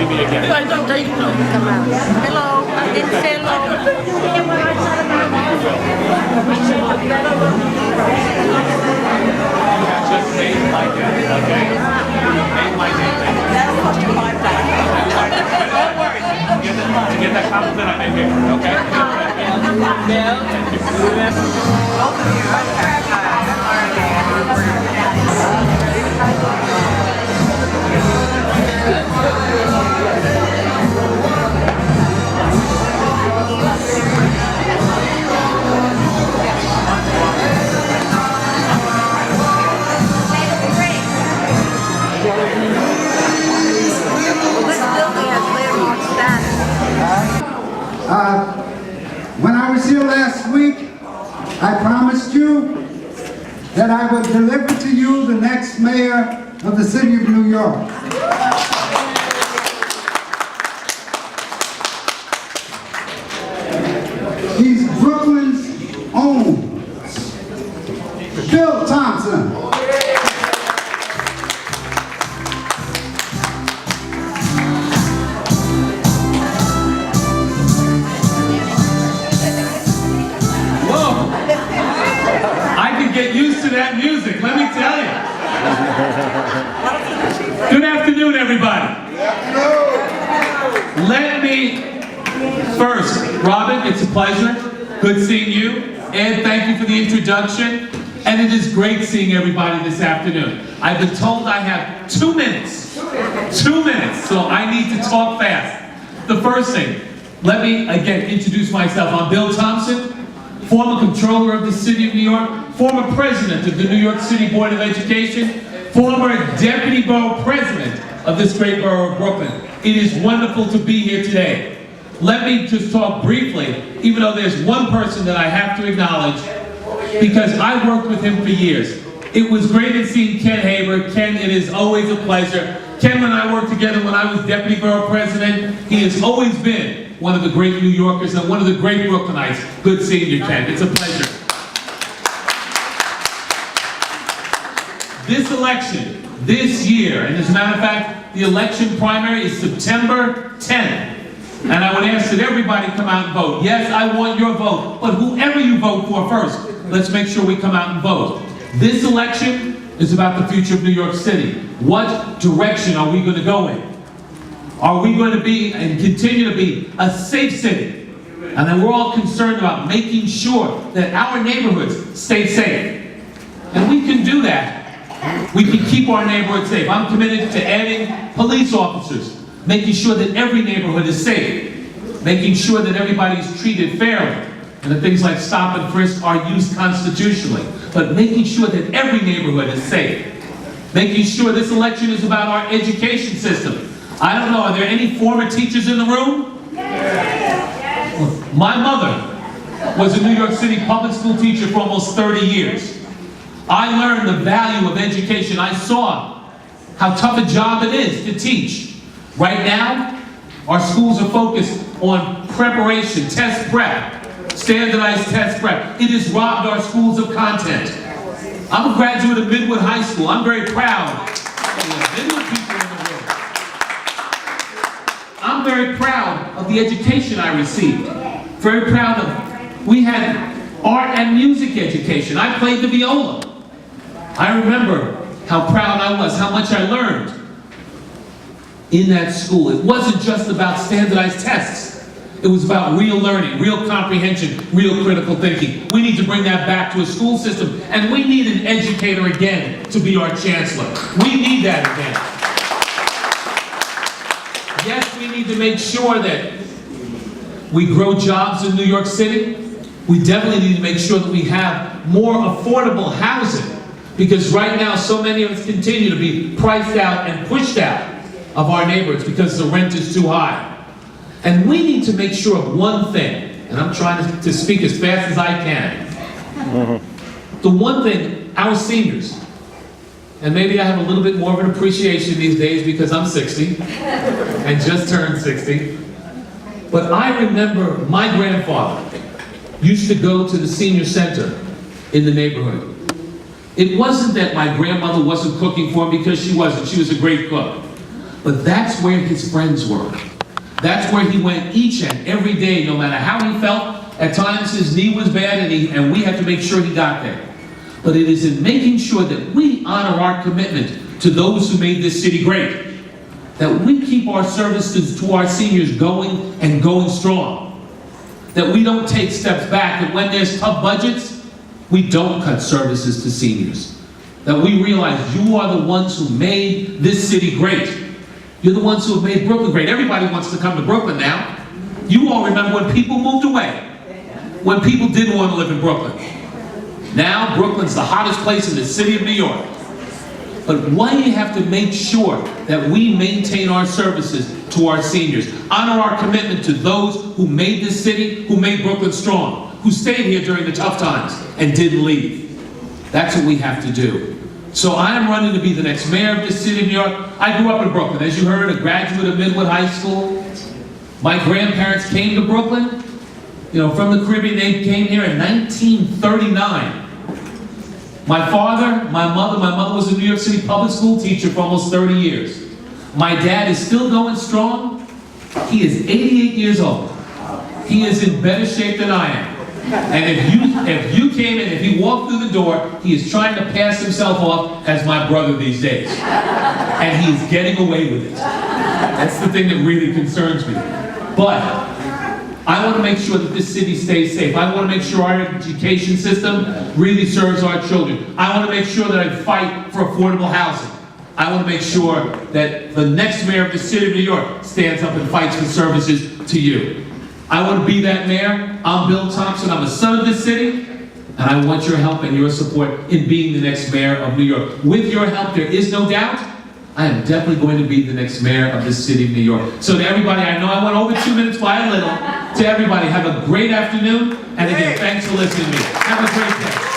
see me again. I don't take no. Come out. Hello. I didn't say Just name my day, okay? Name my day. that'll cost you $5. Don't worry. To get that compliment, I made here, okay? Both of When I was here last week, I promised you that I would deliver to you the next mayor of the city of New York. He's Brooklyn's own Bill Thompson. Get used to that music, let me tell you. Good afternoon, everybody. Let me first, Robin, it's a pleasure. Good seeing you. Ed, thank you for the introduction. And it is great seeing everybody this afternoon. I've been told I have 2 minutes. 2 minutes, so I need to talk fast. The first thing, let me again introduce myself. I'm Bill Thompson, former controller of the city of New York, former president of the New York City Board of Education, former deputy borough president of this great borough of Brooklyn. It is wonderful to be here today. Let me just talk briefly, even though there's one person that I have to acknowledge, because I worked with him for years. It was great in seeing Ken Haber. Ken, it is always a pleasure. Ken and I worked together when I was deputy borough president. He has always been one of the great New Yorkers and one of the great Brooklynites. Good seeing you, Ken. It's a pleasure. This election, this year, and as a matter of fact, the election primary is September 10th. And I would ask that everybody come out and vote. Yes, I want your vote, but whoever you vote for first, let's make sure we come out and vote. This election is about the future of New York City. What direction are we going to go in? Are we going to be and continue to be a safe city? And then we're all concerned about making sure that our neighborhoods stay safe. And we can do that. We can keep our neighborhood safe. I'm committed to adding police officers, making sure that every neighborhood is safe, making sure that everybody's treated fairly, and that things like stop and frisk are used constitutionally, but making sure that every neighborhood is safe. Making sure this election is about our education system. I don't know, are there any former teachers in the room? My mother was a New York City public school teacher for almost 30 years. I learned the value of education. I saw how tough a job it is to teach. Right now, our schools are focused on preparation, test prep, standardized test prep. It has robbed our schools of content. I'm a graduate of Midwood High School. I'm very proud of the Midwood people in the room. I'm very proud of the education I received. Very proud of, we had art and music education. I played the viola. I remember how proud I was, how much I learned in that school. It wasn't just about standardized tests. It was about real learning, real comprehension, real critical thinking. We need to bring that back to a school system, and we need an educator again to be our chancellor. We need that again. Yes, we need to make sure that we grow jobs in New York City. We definitely need to make sure that we have more affordable housing, because right now so many of us continue to be priced out and pushed out of our neighborhoods because the rent is too high. And we need to make sure of one thing, and I'm trying to speak as fast as I can. The one thing, our seniors, and maybe I have a little bit more of an appreciation these days because I'm 60 and just turned 60, but I remember my grandfather used to go to the senior center in the neighborhood. It wasn't that my grandmother wasn't cooking for him, because she wasn't. She was a great cook. But that's where his friends were. That's where he went each and every day, no matter how he felt. At times his knee was bad and we had to make sure he got there. But it is in making sure that we honor our commitment to those who made this city great, that we keep our services to our seniors going and going strong, that we don't take steps back, that when there's tough budgets, we don't cut services to seniors, that we realize you are the ones who made this city great. You're the ones who have made Brooklyn great. Everybody wants to come to Brooklyn now. You all remember when people moved away, when people didn't want to live in Brooklyn. Now, Brooklyn's the hottest place in the city of New York. But why do you have to make sure that we maintain our services to our seniors? Honor our commitment to those who made this city, who made Brooklyn strong, who stayed here during the tough times and didn't leave. That's what we have to do. So I am running to be the next mayor of this city of New York. I grew up in Brooklyn. As you heard, a graduate of Midwood High School. My grandparents came to Brooklyn, from the Caribbean. They came here in 1939. My father, my mother was a New York City public school teacher for almost 30 years. My dad is still going strong. He is 88 years old. He is in better shape than I am. And if you came in, if he walked through the door, he is trying to pass himself off as my brother these days. And he is getting away with it. That's the thing that really concerns me. But I want to make sure that this city stays safe. I want to make sure our education system really serves our children. I want to make sure that I fight for affordable housing. I want to make sure that the next mayor of the city of New York stands up and fights for services to you. I want to be that mayor. I'm Bill Thompson. I'm a son of this city. And I want your help and your support in being the next mayor of New York. With your help, there is no doubt, I am definitely going to be the next mayor of the city of New York. So to everybody, I know I went over 2 minutes by a little. To everybody, have a great afternoon. And again, thanks for listening to me. Have a great day.